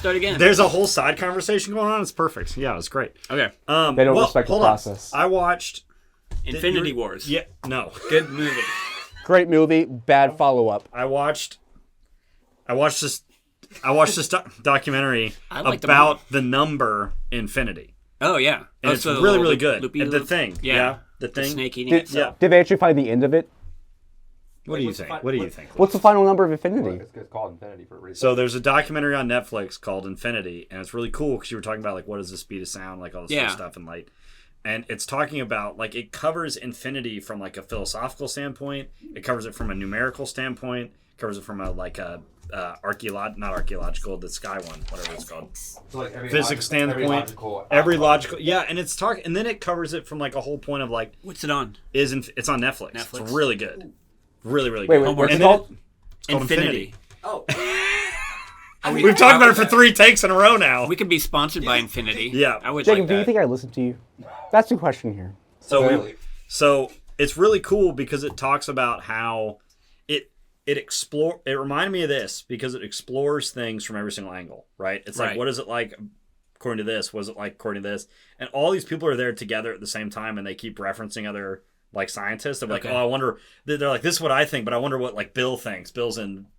start again. There's a whole side conversation going on. It's perfect. Yeah, it was great. Okay. They don't respect the process. I watched Infinity Wars. Yeah, no. Good movie. Great movie, bad follow-up. I watched this documentary like about the number infinity. Oh, yeah. And it's really, really good. And the thing. Yeah. The thing. The snake eating itself. Did they actually find the end of it? What do you think? What do you think? What's the final number of infinity? It's called Infinity for a reason. So there's a documentary on Netflix called Infinity, and it's really cool because you were talking about like what is the speed of sound, like all this sort of stuff in light. And it's talking about like it covers infinity from like a philosophical standpoint. It covers it from a numerical standpoint. It covers it from a like a not archaeological, the sky one, whatever it's called. So like Physics standpoint. Every logical, and it's and then it covers it from like a whole point of like what's it on? It's on Netflix. It's really good. Really, really Wait, good. what's it called? It's called Infinity. Oh. We've talked about it for 3 takes in a row now. We could be sponsored by Infinity. Yeah. I would Jacob, like that. do you think I listened to you? That's the question here. So it's really cool because it talks about how it reminded me of this because it explores things from every single angle, right? It's like, what is it like according to this? What is it like according to this? And all these people are there together at the same time and they keep referencing other like scientists. They're like, oh, I wonder. They're like, this is what I think, but I wonder what like Bill thinks.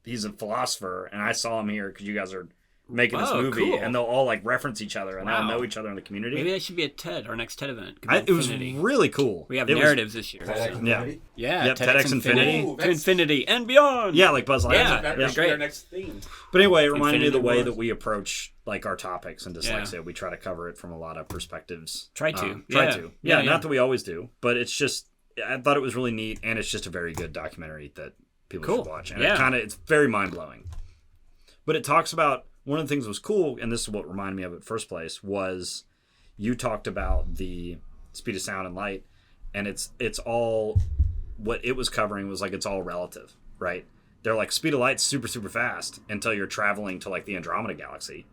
He's a philosopher, and I saw him here because you guys are making this movie, and they'll all like reference each other, and they'll know each other in the community. Maybe that should be a TED, our next TED event. It was really cool. We have narratives this year. Yeah, TEDx Infinity. To infinity and beyond. Yeah, like Buzz Lightyear. Yeah, that's great. our next theme. But anyway, it reminded me of the way that we approach like our topics in dyslexia. We try to cover it from a lot of perspectives. Try to. Not that we always do, but it's just. I thought it was really neat, and it's just a very good documentary that people should watch. And it's very mind-blowing. But it talks about, one of the things that was cool, and this is what reminded me of it in the first place, was you talked about the speed of sound and light, and it's all, what it was covering was like it's all relative, right? They're like, speed of light's super, super fast until you're traveling to like the Andromeda galaxy,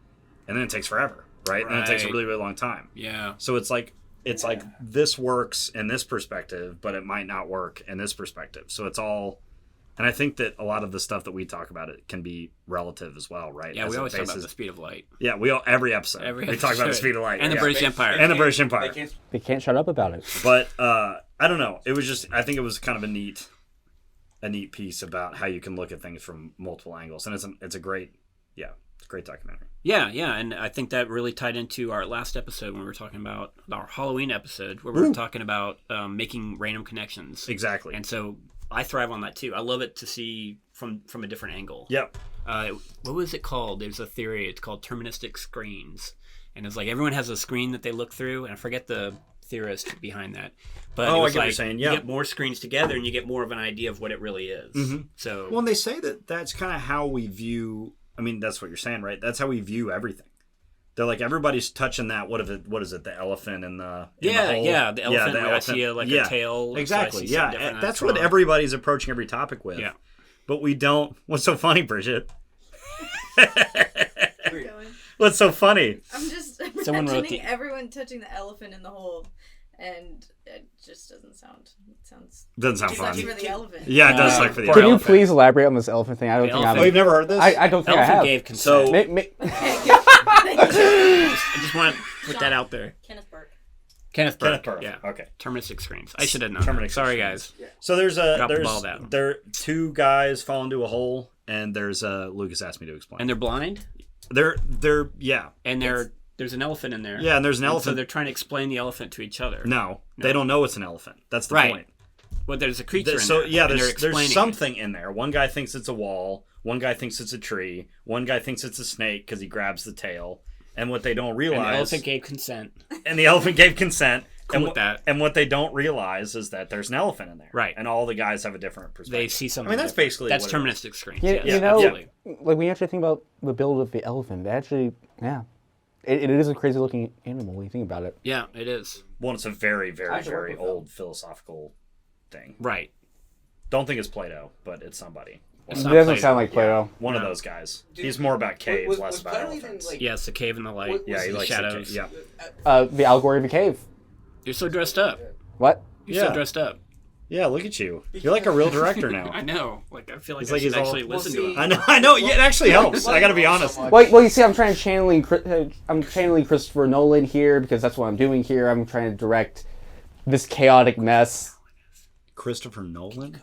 and then it takes forever, right? And it takes a really, really long time. Yeah. So it's like this works in this perspective, but it might not work in this perspective. So it's all, and I think that a lot of the stuff that we talk about, it can be relative as well, right? Yeah, we always talk about the speed of light. Yeah, every episode we talk about the speed of light. And the British Empire. And the British Empire. They can't shut up about it. But I don't know. It was just, I think it was kind of a neat piece about how you can look at things from multiple angles. And it's a great documentary. Yeah, and I think that really tied into our last episode when we were talking about our Halloween episode, where we were talking about making random connections. Exactly. And so I thrive on that too. I love it to see from a different angle. Yep. What was it called? There's a theory. It's called deterministic screens. And it's like everyone has a screen that they look through, and I forget the theorist behind that. But I get what you're saying. Yeah. You get more screens together, and you get more of an idea of what it really is. Mm-hmm. So, well, and they say that that's kind of how we view. I mean, that's what you're saying, right? That's how we view everything. They're like, everybody's touching that. What is it? The elephant in the hole? The elephant. I see a tail. Exactly. So that's what everybody's approaching every topic with. Yeah. But we don't. What's so funny, Bridget? What's so funny? I'm just imagining everyone touching the elephant in the hole, and it just doesn't sound. Doesn't sound fun. For the elephant. Yeah, it does suck for the elephant. elephant. Can you please elaborate on this elephant thing? I don't think I've. Oh, you've never heard this? I don't think I have. Gave consent. So, I just want to put that out there. Kenneth Burke. Yeah. Okay. Deterministic screens. I should have known. That. Sorry, guys. Yeah. So there's two guys fall into a hole, and there's Lucas asked me to explain. And they're blind. They're And there's an elephant in there. Yeah, and there's an elephant. So they're trying to explain the elephant to each other. No, they don't know it's an elephant. That's the point. Well, there's a creature in there. Yeah, there's something in there. One guy thinks it's a wall. One guy thinks it's a tree. One guy thinks it's a snake because he grabs the tail. And what they don't realize... And the elephant gave consent. And the elephant gave consent. Cool with that. And what they don't realize is that there's an elephant in there. Right. And all the guys have a different perspective. They see something. I mean, that's basically that's deterministic screens. Yeah, you know, like when you actually think about the build of the elephant, it is a crazy looking animal when you think about it. Yeah, it is. Well, it's a very, very, very old philosophical thing. Right. Don't think it's Plato, but it's somebody. It doesn't sound like Plato. One of those guys. He's more about caves, less about elephants. Yes, the cave and the light. He likes shadows. The allegory of the cave. You're so dressed up. What? You're so dressed up. Yeah, look at you. You're like a real director now. I know. Like, I feel like He's I like should he's all- actually listen to it. I know. Yeah, it actually helps. I gotta be honest. Well, you see, I'm channeling Christopher Nolan here because that's what I'm doing here. I'm trying to direct this chaotic mess. Christopher Nolan?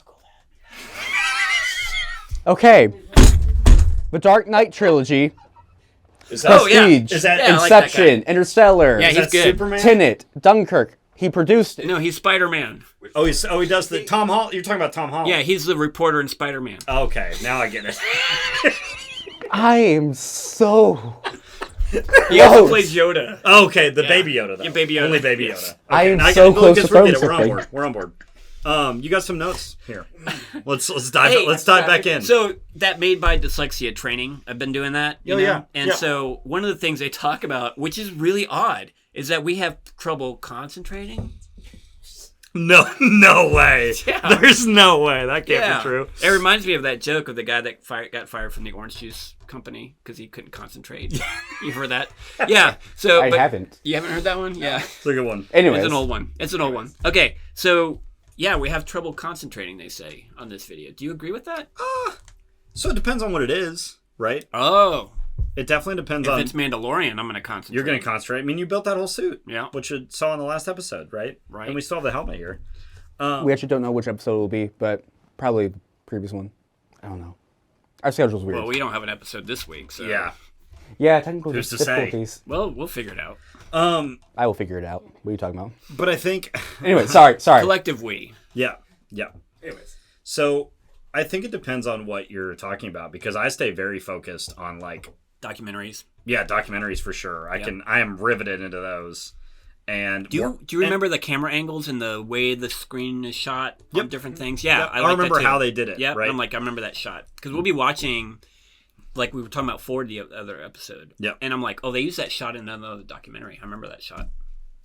Okay. The Dark Knight trilogy. Is that, Prestige. Is that Yeah, I like that Inception. Interstellar. Yeah, is he's that good. Superman? Tenet. Dunkirk. He produced it. No, he's Spider-Man. He does the Tom Holland. You're talking about Tom Holland. Yeah, he's the reporter in Spider-Man. Okay, now I get it. I am so... He also plays Yoda. Okay, the Baby Yoda though. Yeah, Baby Yoda. Only Baby Yes. Yoda. Okay, I am now so close to we get it. throwing We're on board. You got some notes here. Let's dive. Hey, let's dive back in. So that Made by Dyslexia training, I've been doing that. You know? yeah. And Yeah. so one of the things they talk about, which is really odd, is that we have trouble concentrating. No way. Yeah. There's no way that can't be true. It reminds me of that joke of the guy that got fired from the orange juice company because he couldn't concentrate. You heard that? Yeah. So I haven't. You haven't heard that one? Yeah. It's a good one. Anyways. It's an old one. Okay. So yeah, we have trouble concentrating. They say on this video. Do you agree with that? So it depends on what it is, right? Oh. It definitely depends If on. it's Mandalorian, I'm going to concentrate. You're going to concentrate. I mean, you built that whole suit. Yeah. Which you saw in the last episode, right? Right. And we still have the helmet here. We actually don't know which episode it will be, but probably the previous one. I don't know. Our schedule's weird. Well, we don't have an episode this week, so Yeah. Yeah, technical Who's to say? difficulties. Well, we'll figure it out. I will figure it out. What are you talking about? But I think. Anyway, sorry. Collective we. Yeah. Anyways. So I think it depends on what you're talking about because I stay very focused on like. Documentaries. Yeah, documentaries for sure. I am riveted into those. And Do you remember the camera angles and the way the screen is shot on different things? Yeah, Yep. I I remember that too. how they did it. Yeah, right. I'm like, I remember that shot because we'll be watching, like we were talking about Ford the other episode. Yep. And I'm like, oh, they used that shot in another documentary. I remember that shot.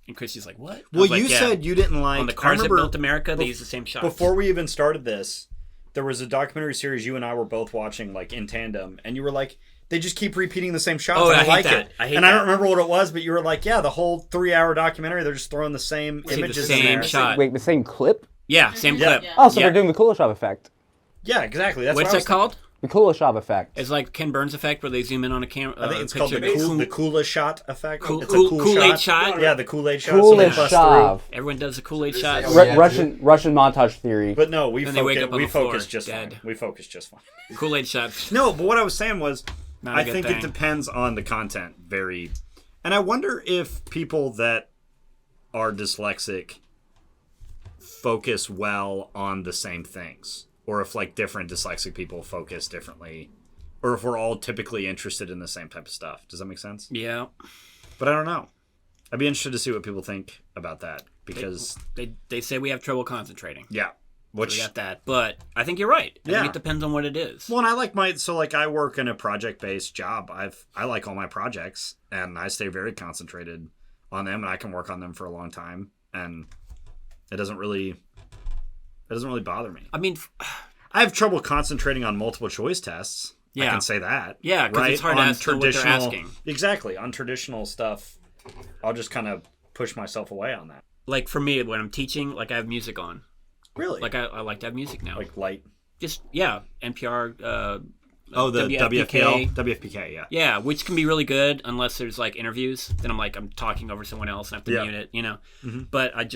And Chrissy's like, what? I Well, was like, you said you didn't like on the cars that built America. They used the same shot. Before we even started this, there was a documentary series you and I were both watching like in tandem, and you were like, they just keep repeating the same shots. Oh, and I hate like that. it. I hate and that. I don't remember what it was, but you were like, yeah, the whole 3-hour documentary, they're just throwing the same the images same in there. shot. Wait, the same clip? Yeah, same Yeah. clip. Yeah. Oh, so Yeah. they're doing the Kuleshov effect. Yeah, exactly. That's What's what I was that called? The Kuleshov effect. It's like Ken Burns effect where they zoom in on a camera. I think it's called the Kool-Aid shot effect. It's a Kool-Aid shot? Yeah, the Kool-Aid shot. So they bust Kuleshov. Everyone does a Kool-Aid shot. Russian montage theory. But no, we Then they wake up on the floor, focus just dead. fine. We focus just fine. Kool-Aid shots. No, but what I was saying was, Not a I good think thing. it depends on the content. And I wonder if people that are dyslexic focus well on the same things, or if like different dyslexic people focus differently, or if we're all typically interested in the same type of stuff. Does that make sense? Yeah. But I don't know. I'd be interested to see what people think about that because They say we have trouble concentrating. yeah, We which got that. But I think you're right. I Yeah. think it depends on what it is. well, and I like I work in a project-based job. I like all my projects, and I stay very concentrated on them, and I can work on them for a long time, and it doesn't really bother me. I mean, I have trouble concentrating on multiple choice tests. I Yeah. can say that. Yeah, 'cause it's hard to ask them what they're asking. Exactly. On traditional stuff, I'll just kind of push myself away on that. like for me, when I'm teaching, like I have music on. Really? Like I like to have music now. Like light. Just, yeah, NPR. Oh, the WFPK. WFPK, yeah. Yeah, which can be really good unless there's like interviews. Then I'm talking over someone else and I have to Yeah. mute it, you know. But I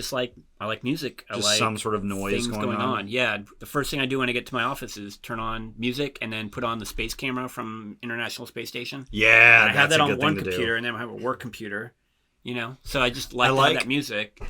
like music. I Just like some sort of noise things going on. Yeah, the first thing I do when I get to my office is turn on music and then put on the space camera from International Space Station. Yeah, And I have that's that a on good one thing to do. computer and then I have a work computer, you know. So I just like to like- have that music.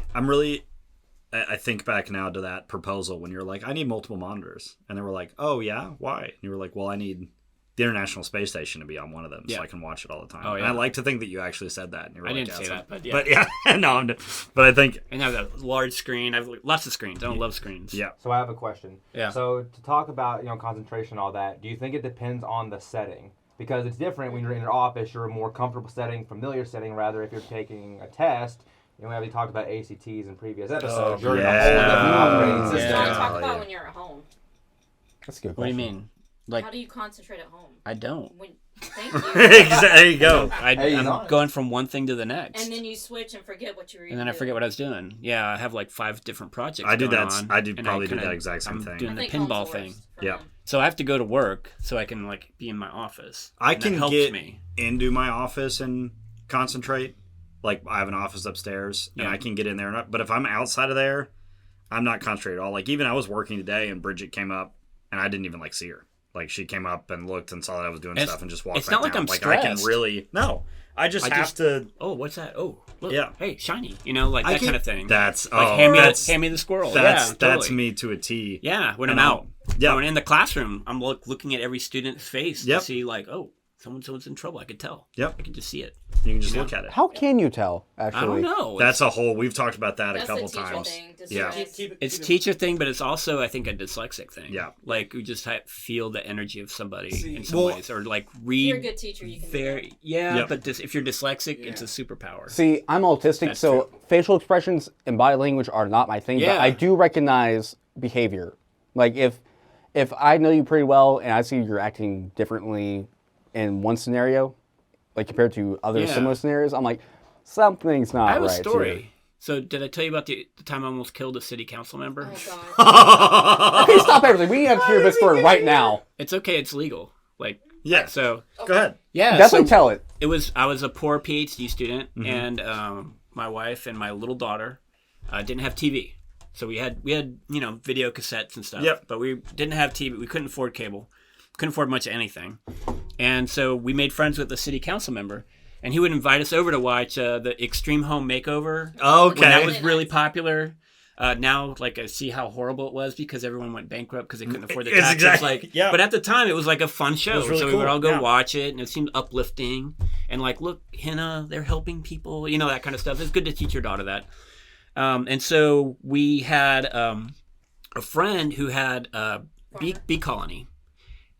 I think back now to that proposal when you're like, I need multiple monitors. And they were like, oh, yeah? Why? And you were like, well, I need the International Space Station to be on one of them so Yeah. I can watch it all the time. Oh, And yeah. I like to think that you actually said that. And you were I like, didn't say yeah, that, but yeah. But yeah, no, but I think, And I have a large screen. I have lots of screens. I don't love screens. yeah. So I have a question. Yeah. So to talk about concentration and all that, do you think it depends on the setting? Because it's different when you're in your office. You're a more comfortable setting, familiar setting. Rather, if you're taking a test, we already talked about ACTs in previous episodes. You're in a whole different operating So system. talk about yeah. when you're at home. That's a good What do question. you mean? Like How do you concentrate at home? I don't. When Thank you. There you go. I'm going from one thing to the next. And then you switch and forget what you were And then I forget what I was doing. Yeah, I have like 5 different projects I do going that. on, I do and probably do kinda- that exact same I'm thing. doing the pinball thing. Yeah. So I have to go to work so I can like be in my office. I And that can helps get me. into my office and concentrate. Like I have an office upstairs, and Yeah. I can get in there. But if I'm outside of there, I'm not concentrated at all. Like even I was working today, and Bridget came up, and I didn't even like see her. Like she came up and looked and saw that I was doing stuff and just walked. It's back not like down. I'm I can stressed. really no. I just have to. Oh, what's that? Oh, look. Yeah. Hey, shiny. You know, like that kind of thing. That's like hand me the squirrel. That's totally. me to a T. Yeah, when And I'm out. Yeah. When in the classroom, I'm looking at every student's face Yep. to see like, oh, someone's in trouble. I could tell. Yep. I can just see it. You can just look at it. How can you tell? Actually, I don't know. That's a whole. We've talked about that That's a couple a teacher times. thing, Yeah. It's teacher thing, but it's also I think a dyslexic thing. Yeah. Like we just feel the energy of somebody in some well, ways, or like If read. you're a good teacher, you can do that. Yeah, but if you're dyslexic, it's a superpower. See, I'm autistic, That's so true. facial expressions and body language are not my thing. But Yeah. I do recognize behavior. Like if I know you pretty well and I see you're acting differently in one scenario, like compared to other Yeah. similar scenarios, I'm like, something's not I have right. a story. here. So did I tell you about the time I almost killed a city council member? Oh, God. Okay, stop everything. We have to hear this story right now. It's okay. It's legal. Like Yeah. so. Go ahead. Yeah. Definitely so tell it. I was a poor PhD student, and my wife and my little daughter didn't have TV. So we had video cassettes and stuff. Yep. But we didn't have TV. We couldn't afford cable. Couldn't afford much of anything. And so we made friends with a city council member, and he would invite us over to watch the Extreme Home Makeover. Okay. When that was really popular. Now, like, I see how horrible it was because everyone went bankrupt because they couldn't afford the It's taxes. exactly- yeah. But at the time, it was like a fun show. was really So we would cool, all go yeah. watch it, and it seemed uplifting. And like, look, Henna, they're helping people, that kind of stuff. It's good to teach your daughter that. And so we had a friend who had a bee colony.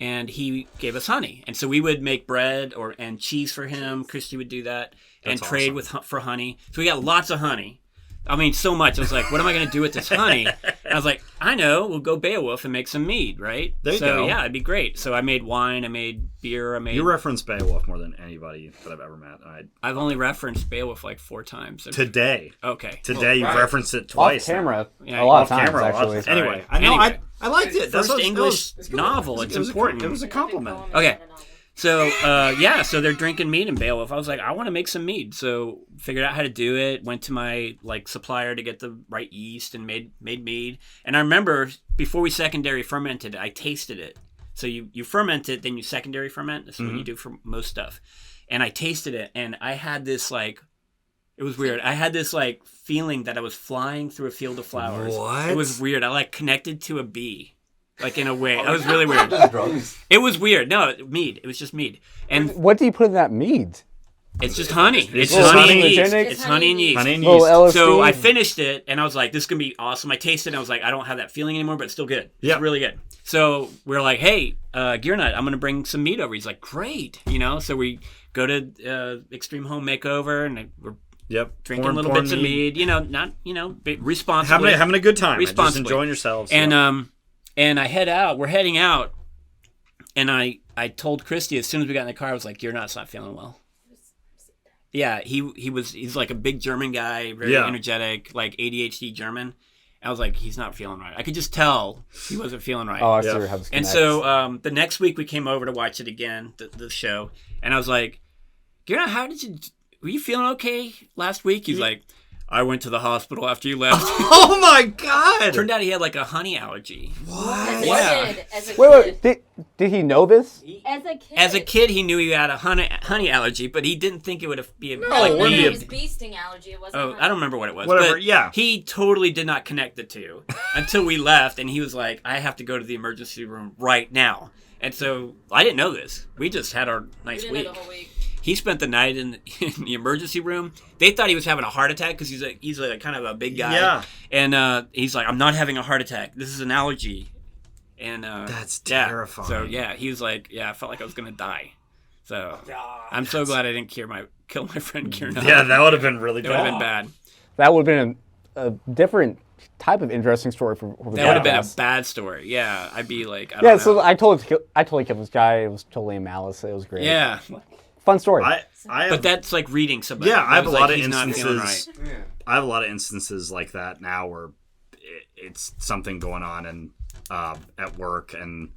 And he gave us honey, and so we would make bread and cheese for him. Christy would do that and That's trade for honey. So we got lots of honey. I mean, so much. I was like, "What am I going to do with this honey?" And I was like, "I know. We'll go Beowulf and make some mead, right?" There you so go. yeah, it'd be great. So I made wine. I made beer. I made. You reference Beowulf more than anybody that I've ever met. I've only referenced Beowulf like 4 times. Today. Okay. Today you've right. referenced it Off twice. camera, Yeah, a lot Off of times, camera. actually. Sorry. Anyway, I know. Anyway. I liked it. That's First what English novel. It's important. It was a compliment. Okay. So, so they're drinking mead in Beowulf. I was like, I want to make some mead. So figured out how to do it, went to my supplier to get the right yeast and made mead. And I remember before we secondary fermented, I tasted it. So you ferment it, then you secondary ferment. That's what you do for most stuff. And I tasted it, and I had this it was weird. I had this feeling that I was flying through a field of flowers. What? It was weird. I connected to a bee. In a way. That was really weird. Drugs. It was weird. No, mead. It was just mead. And What do you put in that mead? it's just honey. It's just honey honey. and yeast. Hallucinogenic? It's honey and yeast. Honey and Little yeast. LSD. So I finished it, and I was like, this is going to be awesome. I tasted it, and I was like, I don't have that feeling anymore, but it's still good. Yeah. It's really good. So we're like, hey, Gear Nut, I'm going to bring some meat over. He's like, great. So we go to Extreme Home Makeover, and we're Yep. drinking little bits of mead. Not, responsibly. Having a good time. Just Responsibly. enjoying yourselves. And and I head out. We're heading out, and I told Christy as soon as we got in the car, I was like, "You're not feeling well." Yeah, he's like a big German guy, very energetic, like ADHD German. I was like, he's not feeling right. I could just tell he wasn't feeling right. Oh, I see how this And connects. so the next week we came over to watch it again, the show, and I was like, how did you? Were you feeling okay last week? He's like, I went to the hospital after you left. Oh my God! Turned out he had a honey allergy. As a Yeah. kid. As a Wait, kid. did he know this? As a kid. As a kid, he knew he had a honey allergy, but he didn't think it would be a it No, wouldn't be it a- was bee sting allergy. It wasn't. Oh, I don't remember what it was. Whatever, but yeah. He totally did not connect the two until we left, and he was like, I have to go to the emergency room right now. And so I didn't know this. We just had our nice We didn't week. know the whole week. He spent the night in the emergency room. They thought he was having a heart attack because he's kind of a big guy. Yeah. And he's like, I'm not having a heart attack. This is an allergy. And That's yeah. terrifying. So yeah, he was like, I felt like I was gonna die. So I'm so glad I didn't kill my friend Kieran. Yeah, that would have been really It would have been bad. bad. That would have been a different type of interesting story for that would have been a bad story. Yeah, I'd be like, I don't yeah. know. So I totally killed this guy. It was totally in malice. It was great. Yeah, fun story. but that's like reading somebody. Yeah, I have a lot of he's not feeling instances. right. I have a lot of instances like that now where it's something going on and at work, and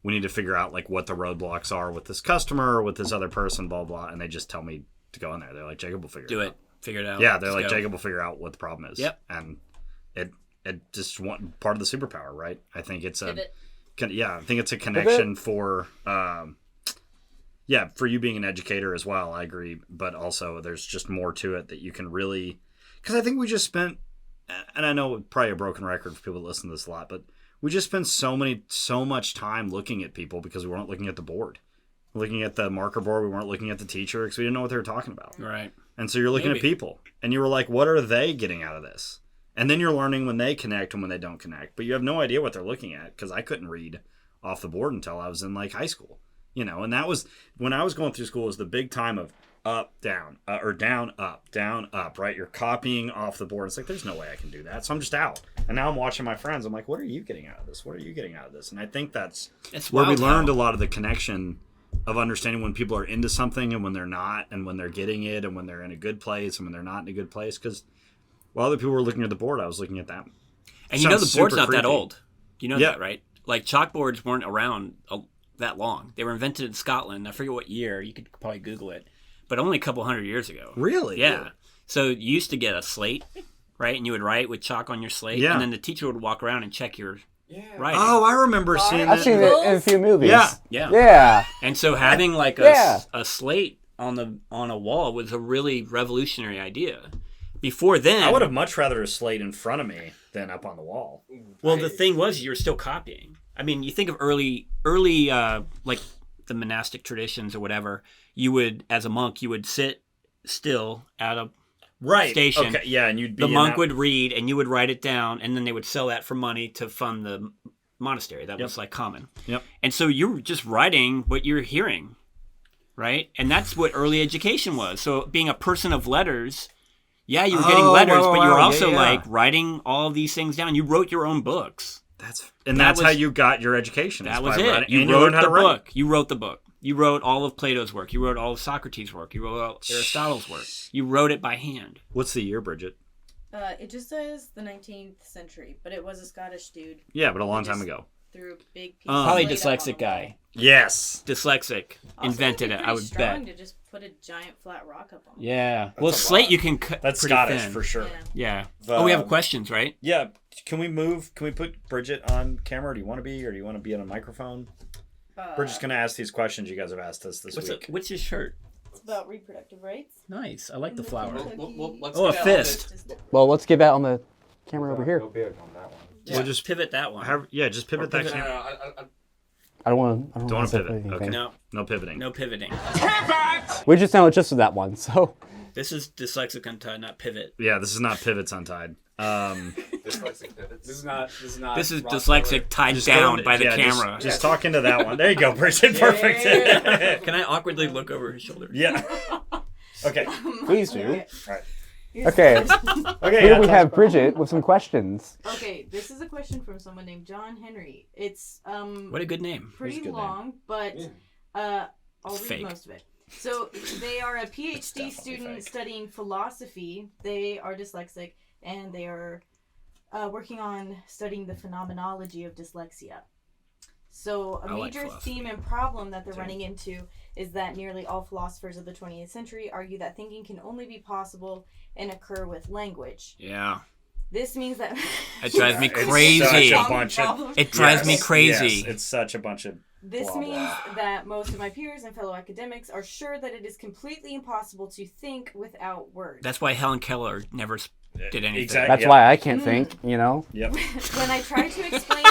we need to figure out like what the roadblocks are with this customer or with this other person, blah blah, and they just tell me to go in there. They're like, Jacob will figure it out. Figure it out. Yeah, they're like, go. Jacob will figure out what the problem is. Yep. And it just part of the superpower, right? I think it's I think it's a connection for for you being an educator as well. I agree, but also there's just more to it that you can really, because I think we just spent, and I know probably a broken record for people that listen to this a lot, but we just spent so much time looking at people because we weren't looking at the board, looking at the marker board. We weren't looking at the teacher because we didn't know what they were talking about. Right. And so you're looking at people, and you were like, what are they getting out of this? And then you're learning when they connect and when they don't connect. But you have no idea what they're looking at, because I couldn't read off the board until I was in like high school. And that was when I was going through school, was the big time of up, down, or down, up, right? You're copying off the board. It's like, there's no way I can do that. So I'm just out. And now I'm watching my friends. I'm like, what are you getting out of this? What are you getting out of this? And I think that's where we learned a lot of the connection of understanding when people are into something and when they're not, and when they're getting it and when they're in a good place and when they're not in a good place. Because while other people were looking at the board, I was looking at them. And the board's not that old. You know that, right? Like chalkboards weren't around that long. They were invented in Scotland. I forget what year. You could probably Google it. But only a couple hundred years ago. Really? Yeah. So you used to get a slate, right? And you would write with chalk on your slate. Yeah. And then the teacher would walk around and check your writing. Oh, I remember seeing that. I've seen it in a few movies. Yeah. Yeah. And so having like a slate on a wall was a really revolutionary idea. Before then, I would have much rather a slate in front of me than up on the wall. Well, the thing was, you were still copying. I mean, you think of early like the monastic traditions or whatever. You would, as a monk, you would sit still at a station. Okay. Yeah, and the monk would read, and you would write it down, and then they would sell that for money to fund the monastery. That was like common. Yep. And so you're just writing what you're hearing, right? And that's what early education was. So being a person of letters. Yeah, you were getting letters, but you were also like writing all these things down. You wrote your own books. That's how you got your education. That was it. You wrote the book. You wrote the book. You wrote all of Plato's work. You wrote all of Socrates' work. You wrote all Aristotle's work. You wrote it by hand. What's the year, Bridget? It just says the 19th century, but it was a Scottish dude. Yeah, but a long time ago. Threw a big piece. Probably dyslexic guy. Yes. Dyslexic invented it, I would bet. To just put a giant flat rock up on. Yeah. Well, slate you can cut. That's pretty Scottish thin. for sure. Yeah. We have questions, right? Yeah. Can we put Bridget on camera? Do you want to be on a microphone? Bridget's going to ask these questions you guys have asked us this week. What's your shirt? It's about reproductive rights. Nice. I like the flower. A fist. Well, let's get that on the camera over here. Go big on that one. Yeah. We'll just pivot that one. Just pivot that camera. I don't want to pivot. anything. Okay. No pivoting. No pivoting. We just sounded just with that one, so. This is Dyslexic Untied, not Pivot. Yeah, this is not Pivots Untied. Dyslexic pivots. This is Dyslexic tied down by the camera. Just talk into that one. There you go, Bridget. Perfect. Can I awkwardly look over his shoulder? Yeah. Okay. Please do. Okay. All right. Okay. Here we have Bridget with some questions. Okay, this is a question from someone named John Henry. It's what a good name. Pretty long, but I'll read most of it. So they are a PhD student studying philosophy. They are dyslexic, and they are working on studying the phenomenology of dyslexia. So a major theme and problem that they're running into is that nearly all philosophers of the 20th century argue that thinking can only be possible and occur with language. Yeah. This means that it drives me crazy. It drives me crazy. Yes, it's such a bunch of This means that most of my peers and fellow academics are sure that it is completely impossible to think without words. That's why Helen Keller never did anything. Exactly. That's why I can't think, you know? Yep. When I try to explain...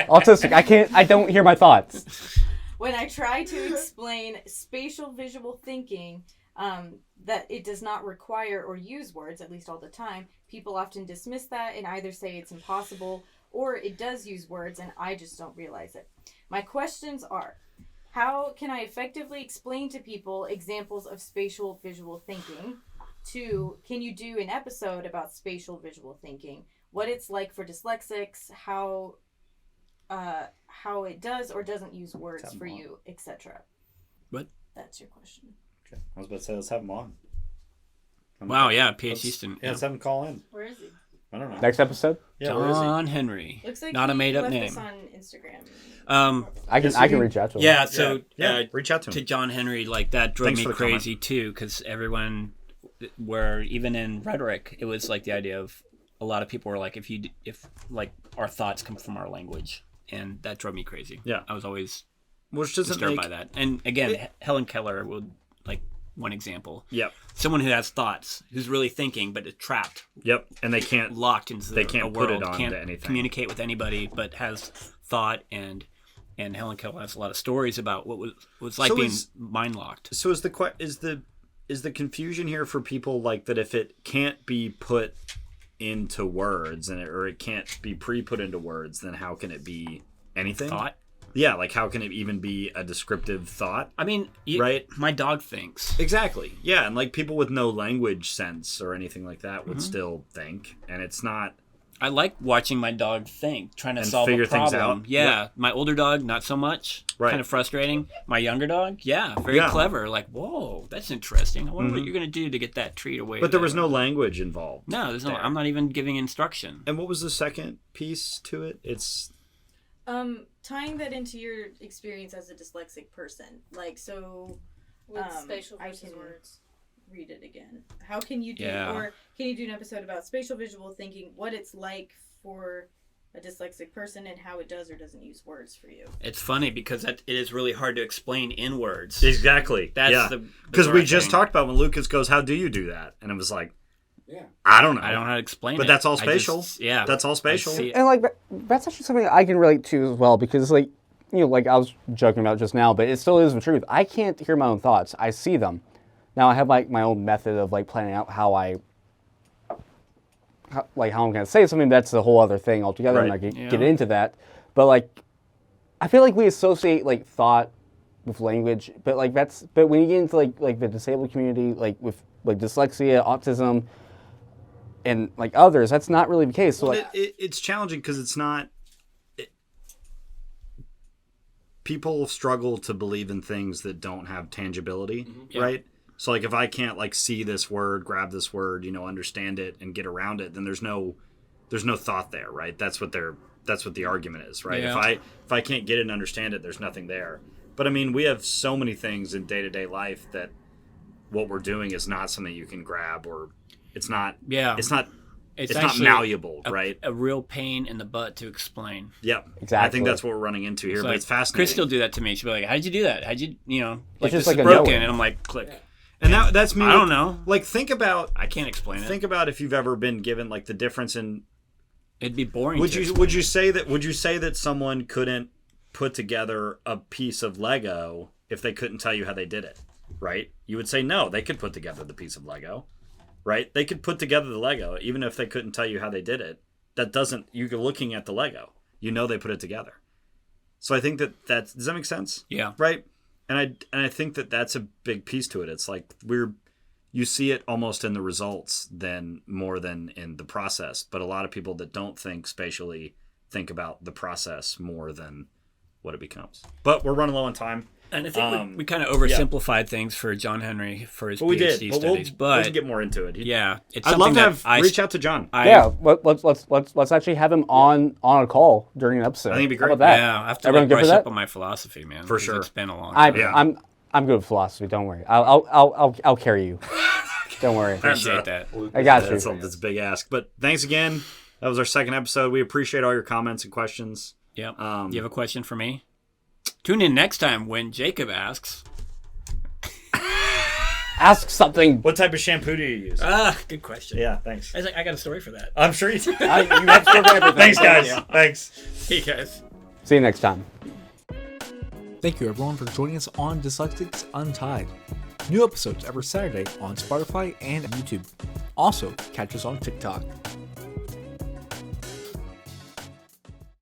Autistic, I don't hear my thoughts. When I try to explain spatial visual thinking, that it does not require or use words, at least all the time, people often dismiss that and either say it's impossible or it does use words and I just don't realize it. My questions are, how can I effectively explain to people examples of spatial visual thinking? 2, can you do an episode about spatial visual thinking? What it's like for dyslexics, how it does or doesn't use words for you, etc. What? That's your question. Okay. I was about to say, let's have him on. Wow, yeah, PhD student. Yeah, let's have him call in. Where is he? I don't know. Next episode? Yeah, John Henry. Looks like not a made up left name. us on Instagram. I can reach out to him. Yeah, so reach out to him. To John Henry, like that drove me crazy too, because everyone, where even in rhetoric, it was like the idea of a lot of people were like, if like our thoughts come from our language, and that drove me crazy. Yeah, I was always disturbed by that. And again, Helen Keller would like one example. Yep. Someone who has thoughts, who's really thinking, but is trapped. Yep. And they can't locked into they can't a put world, it on can't to anything. Communicate with anybody, but has thought and Helen Keller has a lot of stories about what was like being mind locked. So is the confusion here for people like that if it can't be put into words or it can't be pre-put into words, then how can it be anything? Thought? Yeah, like how can it even be a descriptive thought? I mean, right? My dog thinks. Exactly. Yeah, and like people with no language sense or anything like that would still think, and it's not. I like watching my dog think, trying to solve figure a problem. things out. Yeah, my older dog, not so much. Right. Kind of frustrating. My younger dog, very clever. Like, whoa, that's interesting. I wonder what you're gonna do to get that treat away. But there was no language involved. No, there's no. I'm not even giving instruction. And what was the second piece to it? It's. Tying that into your experience as a dyslexic person, like so, with spatial versus words. Read it again. How can you do, or can you do an episode about spatial visual thinking? What it's like for a dyslexic person and how it does or doesn't use words for you. It's funny because it is really hard to explain in words. Exactly. That's because we just talked about when Lucas goes, "How do you do that?" And it was like. Yeah. I don't know. I don't know how to explain it. But that's all spatial. That's all spatial. And like that's actually something I can relate to as well because like like I was joking about just now, but it still is the truth. I can't hear my own thoughts. I see them. Now I have like my own method of like planning out how I'm going to say something. That's a whole other thing altogether. Right. I'm not going to get into that. But like I feel like we associate like thought with language, but like but when you get into like the disabled community, like with like dyslexia, autism, and like others, that's not really the case. So well, it's challenging because it's not. People struggle to believe in things that don't have tangibility, right? So like if I can't like see this word, grab this word, understand it and get around it, then there's no thought there, right? That's what the argument is, right? Yeah. If I can't get it and understand it, there's nothing there. But I mean, we have so many things in day-to-day life that what we're doing is not something you can grab or it's not malleable, right? A real pain in the butt to explain. Yep. Exactly. I think that's what we're running into here, but it's fascinating. Chris will do that to me. She'll be like, "How'd you do that? How'd you, like just this like is broken?" And I'm like, "Click." And that's me. I don't know. Like think about. I can't explain it. Think about if you've ever been given like the difference in. It'd be boring. Would you say that someone couldn't put together a piece of Lego if they couldn't tell you how they did it, right? You would say no, they could put together the piece of Lego, right? They could put together the Lego even if they couldn't tell you how they did it. That doesn't. You're looking at the Lego. They put it together. So I think does that make sense? Yeah. Right. And I think that's a big piece to it. It's like you see it almost in the results more than in the process. But a lot of people that don't think spatially think about the process more than what it becomes. But we're running low on time. And I think we kind of oversimplified things for John Henry for his PhD studies. But we'll get more into it. I'd love to reach out to John. Let's actually have him on a call during an episode. I think it'd be great. How about that? Yeah, I have to brush up on my philosophy, man. For sure. It's been a long time. I'm good with philosophy. Don't worry. I'll carry you. Don't worry. Appreciate that. I got you. That's a big ask. But thanks again. That was our second episode. We appreciate all your comments and questions. Yep. You have a question for me? Tune in next time when Jacob asks. Ask something. What type of shampoo do you use? Good question. Yeah, thanks. I was like, I got a story for that. I'm sure you do. You have to for everything. Thanks, guys. Thanks. Hey, guys. See you next time. Thank you, everyone, for joining us on Dyslexics Untied. New episodes every Saturday on Spotify and YouTube. Also, catch us on TikTok.